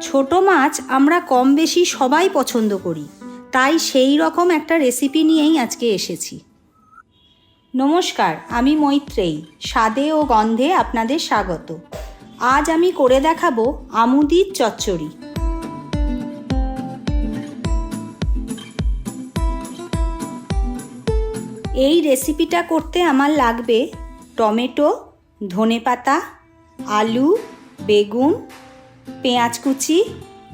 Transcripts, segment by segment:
ছোট মাছ আমরা কম বেশি সবাই পছন্দ করি, তাই সেই রকম একটা রেসিপি নিয়েই আজকে এসেছি। নমস্কার, আমি মৈত্রেয়ী। স্বাদে ও গন্ধে আপনাদের স্বাগত। আজ আমি করে দেখাবো আমুদির চচ্চড়ি। এই রেসিপিটা করতে আমার লাগবে টমেটো, ধনেপাতা, আলু, বেগুন, পেঁয়াজ কুচি,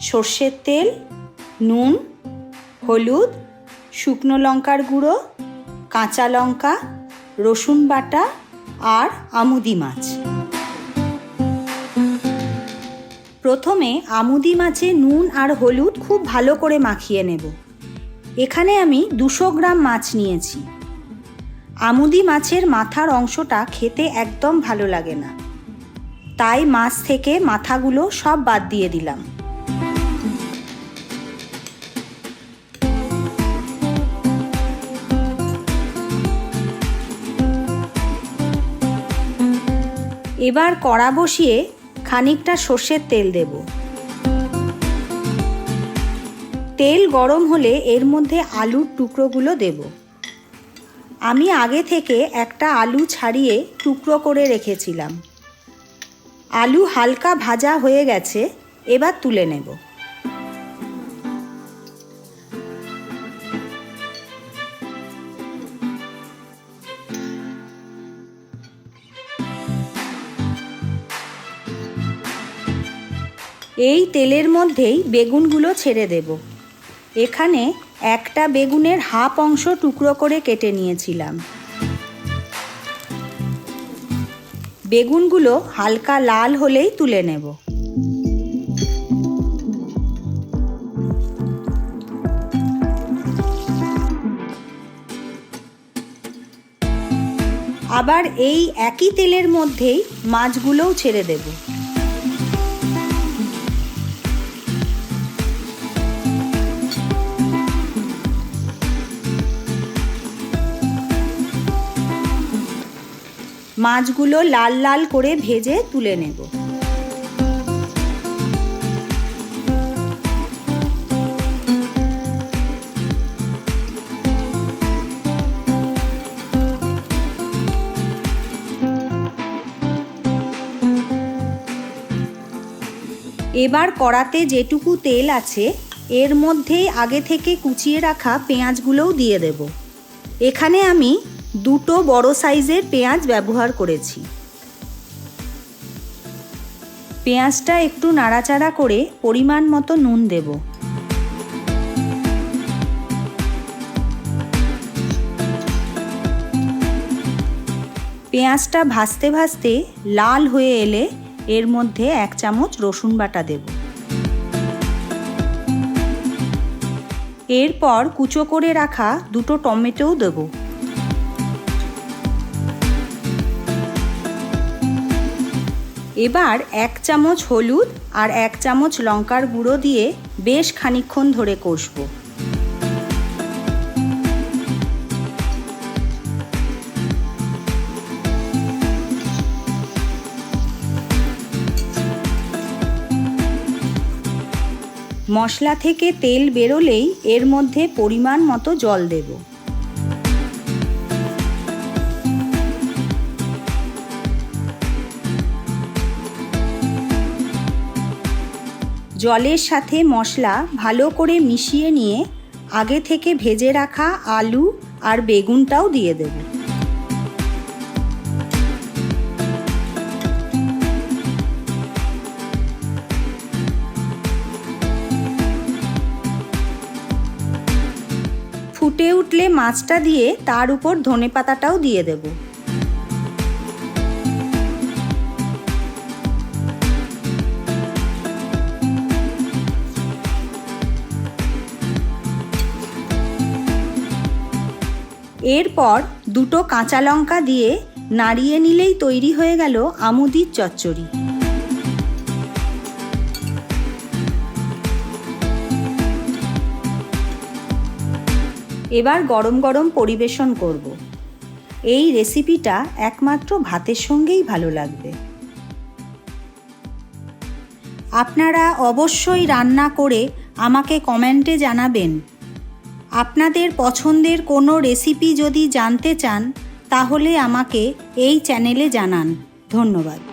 সর্ষের তেল, নুন, হলুদ, শুকনো লঙ্কার গুঁড়ো, কাঁচা লঙ্কা, রসুন বাটা আর আমুদি মাছ। প্রথমে আমুদি মাছে নুন আর হলুদ খুব ভালো করে মাখিয়ে নেব। এখানে আমি 200 গ্রাম মাছ নিয়েছি। আমুদি মাছের মাথার অংশটা খেতে একদম ভালো লাগে না, তাই মাছ থেকে মাথাগুলো সব বাদ দিয়ে দিলাম। এবার কড়া বসিয়ে খানিকটা সর্ষের তেল দেব। তেল গরম হলে এর মধ্যে আলুর টুকরোগুলো দেব। আমি আগে থেকে একটা আলু ছাড়িয়ে টুকরো করে রেখেছিলাম। আলু হালকা ভাজা হয়ে গেছে, এবার তুলে নেব। এই তেলের মধ্যেই বেগুনগুলো ছেড়ে দেব। এখানে একটা বেগুনের হাফ অংশ টুকরো করে কেটে নিয়েছিলাম। বেগুনগুলো হালকা লাল হলেই তুলে নেব। আবার এই একই তেলের মধ্যেই মাছগুলোও ছেড়ে দেব। মাছগুলো লাল লাল করে ভেজে তুলে নেব। এবার কড়াতে যেটুকু তেল আছে এর মধ্যেই আগে থেকে কুচিয়ে রাখা পেঁয়াজগুলোও দিয়ে দেব। এখানে আমি 2 বড় সাইজের পেঁয়াজ ব্যবহার করেছি। পেঁয়াজটা একটু নাড়াচাড়া করে পরিমাণ মতো নুন দেব। পেঁয়াজটা ভাজতে ভাজতে লাল হয়ে এলে এর মধ্যে 1 চামচ রসুন বাটা দেব। এরপর কুচো করে রাখা 2 টমেটোও দেব। এবার 1 চামচ হলুদ আর 1 চামচ লঙ্কার গুঁড়ো দিয়ে বেশ খানিকক্ষণ ধরে কষবো। মশলা থেকে তেল বেরোলেই এর মধ্যে পরিমাণ মতো জল দেব। জলের সাথে মশলা ভালো করে মিশিয়ে নিয়ে আগে থেকে ভেজে রাখা আলু আর বেগুনটাও দিয়ে দেব। ফুটে উঠলে মাছটা দিয়ে তার উপর ধনেপাতাটাও দিয়ে দেব। এরপর 2 কাঁচা লঙ্কা দিয়ে নাড়িয়ে নিলেই তৈরি হয়ে গেল আমুদির চচ্চড়ি। এবার গরম গরম পরিবেশন করব। এই রেসিপিটা একমাত্র ভাতের সঙ্গেই ভালো লাগবে। আপনারা অবশ্যই রান্না করে আমাকে কমেন্টে জানাবেন। আপনাদের পছন্দের কোনো রেসিপি যদি জানতে চান তাহলে আমাকে এই চ্যানেলে জানান। ধন্যবাদ।